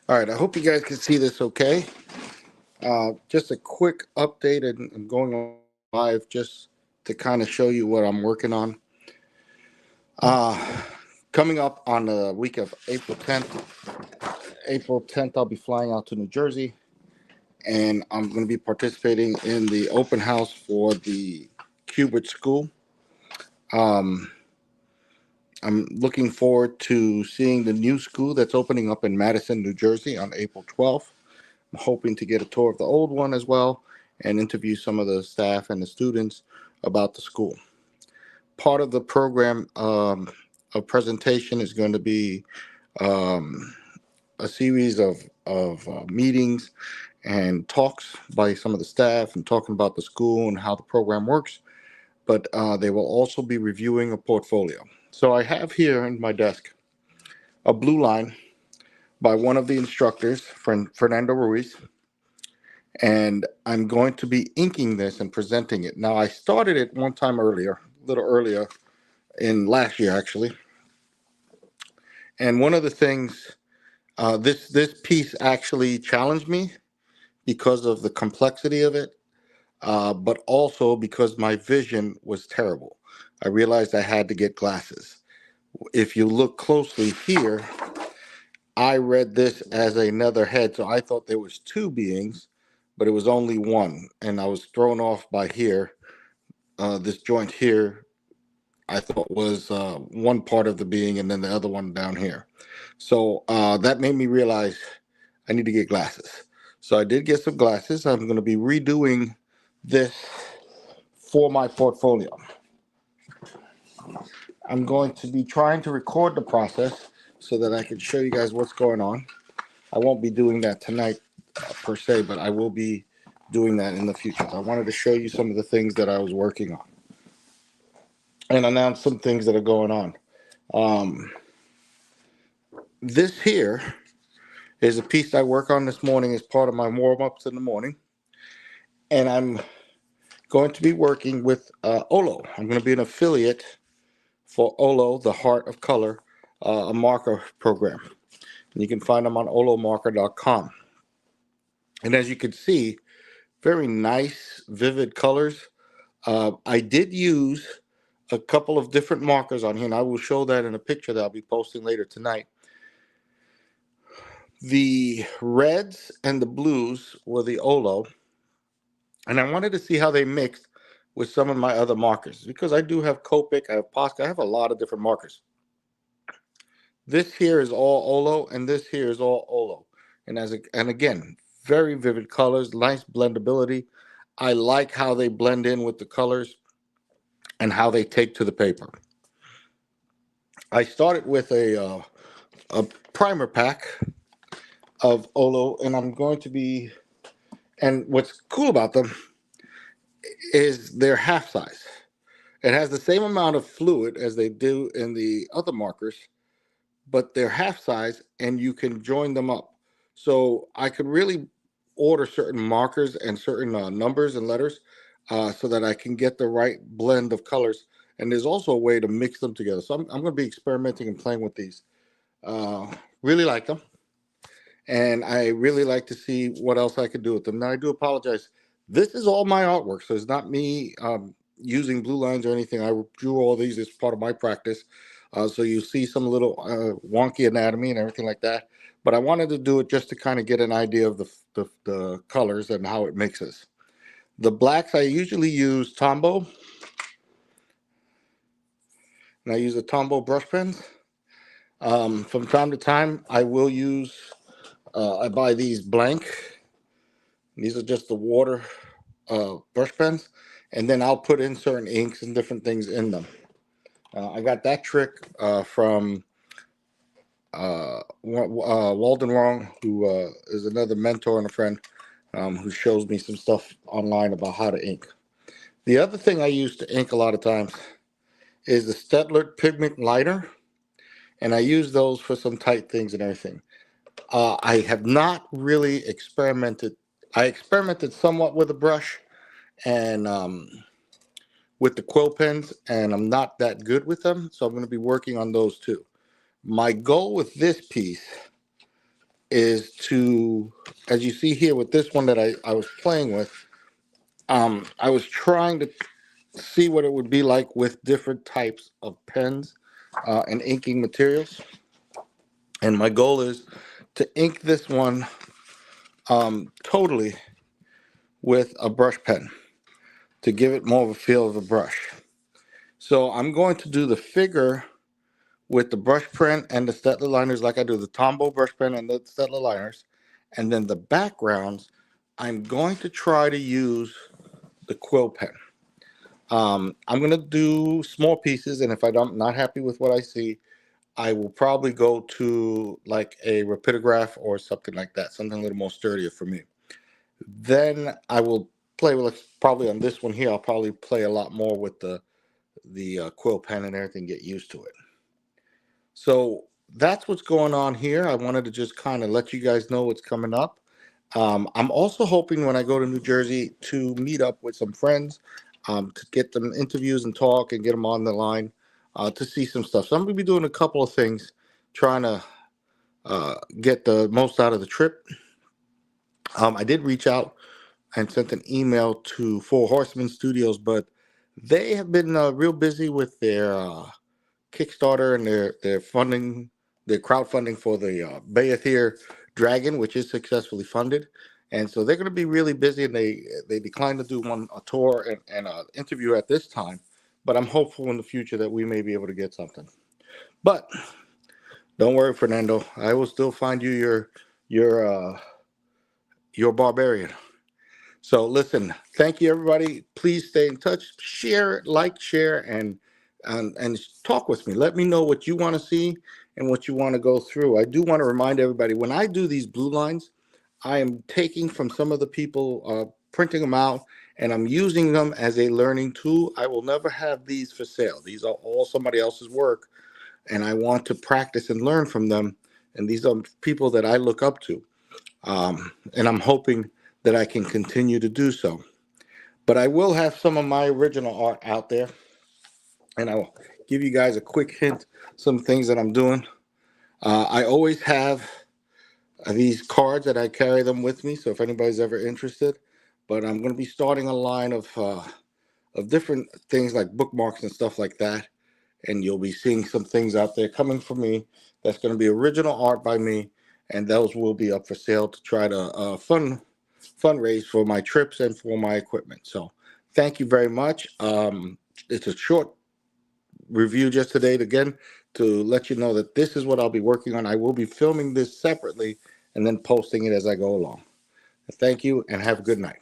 All right, I hope you guys can see this okay. Just a quick update, and I'm going live just to kind of show you what I'm working on. Uh, Coming up on the week of April 10th, I'll be flying out to New Jersey, and I'm going to be participating in the open house for the Kuber school. Um, I'm looking forward to seeing the new school that's opening up in Madison, New Jersey on April 12th. I'm hoping to get a tour of the old one as well and interview some of the staff and the students about the school. Part of the program of presentation is going to be um, a series of meetings and talks by some of the staff and talking about the school and how the program works. But they will also be reviewing a portfolio. So I have here in my desk a blue line by one of the instructors, Fernando Ruiz, and I'm going to be inking this and presenting it. Now, I started it one time earlier, a little earlier in last year actually, and one of the things this piece actually challenged me because of the complexity of it, but also because my vision was terrible. I realized I had to get glasses. If you look closely here, I read this as another head, so I thought there was two beings, but it was only one, and I was thrown off by here. This joint here, I thought was one part of the being, and then the other one down here. So that made me realize I need to get glasses. So I did get some glasses. I'm going to be redoing this for my portfolio. I'm going to be trying to record the process so that I can show you guys what's going on. I won't be doing that tonight per se, but I will be doing that in the future. I wanted to show you some of the things that I was working on and announce some things that are going on. Um, this here is a piece I work on this morning as part of my warm-ups in the morning. And I'm going to be working with Olo. I'm going to be an affiliate for Olo, the Heart of Color, a marker program. And you can find them on olomarker.com. And as you can see, very nice, vivid colors. I did use a couple of different markers on here, and I will show that in a picture that I'll be posting later tonight. The reds and the blues were the Olo, and I wanted to see how they mixed with some of my other markers, because I do have Copic, I have Posca, I have a lot of different markers. This here is all Olo, and this here is all Olo. And again, very vivid colors, nice blendability. I like how they blend in with the colors and how they take to the paper. I started with a primer pack of Olo, and I'm going to be, and what's cool about them is they're half size. It has the same amount of fluid as they do in the other markers, but they're half size and you can join them up. So I could really order certain markers and certain numbers and letters so that I can get the right blend of colors. And there's also a way to mix them together. So I'm going to be experimenting and playing with these. Really like them. And I really like to see what else I could do with them. Now, I do apologize. This is all my artwork, so it's not me using blue lines or anything. I drew all these as part of my practice. So you see some little wonky anatomy and everything like that. But I wanted to do it just to kind of get an idea of the colors and how it mixes. The blacks, I usually use Tombow. And I use the Tombow brush pens. From time to time, I will use, I buy these blank. These are just the water brush pens. And then I'll put in certain inks and different things in them. I got that trick from Walden Wrong, who is another mentor and a friend who shows me some stuff online about how to ink. The other thing I use to ink a lot of times is the Stettler pigment liner, and I use those for some tight things and everything. I have not really experimented. I experimented somewhat with a brush and with the quill pens, and I'm not that good with them, so I'm going to be working on those too. My goal with this piece is to, as you see here with this one that I was playing with, I was trying to see what it would be like with different types of pens and inking materials. And my goal is to ink this one totally with a brush pen to give it more of a feel of a brush. So I'm going to do the figure with the brush pen and the Stettler liners like I do the Tombow brush pen and the Stettler liners. And then the backgrounds, I'm going to try to use the quill pen. I'm going to do small pieces, and if I'm not happy with what I see, I will probably go to like a rapidograph or something like that, something a little more sturdier for me. Then I will play with, probably on this one here, I'll probably play a lot more with the quill pen and everything, get used to it. So that's what's going on here. I wanted to just kind of let you guys know what's coming up. I'm also hoping when I go to New Jersey to meet up with some friends, to get them interviews and talk and get them on the line to see some stuff. So I'm going to be doing a couple of things, trying to get the most out of the trip. I did reach out and sent an email to Four Horsemen Studios, but they have been real busy with their Kickstarter and their funding, their crowdfunding for the Bayethir Dragon, which is successfully funded. And so they're going to be really busy, and they declined to do a tour and an interview at this time. But I'm hopeful in the future that we may be able to get something. But don't worry, Fernando. I will still find you your barbarian. So listen, thank you, everybody. Please stay in touch, share, share, and talk with me. Let me know what you want to see and what you want to go through. I do want to remind everybody, when I do these blue lines, I am taking from some of the people, printing them out, and I'm using them as a learning tool. I will never have these for sale. These are all somebody else's work, and I want to practice and learn from them. And these are people that I look up to. And I'm hoping that I can continue to do so. But I will have some of my original art out there, and I'll give you guys a quick hint, some things that I'm doing. I always have these cards that I carry them with me, so if anybody's ever interested. But I'm going to be starting a line of different things like bookmarks and stuff like that, and you'll be seeing some things out there coming from me that's going to be original art by me, and those will be up for sale to try to fundraise for my trips and for my equipment. So thank you very much. It's a short review just today, again, to let you know that this is what I'll be working on. I will be filming this separately and then posting it as I go along. Thank you, and have a good night.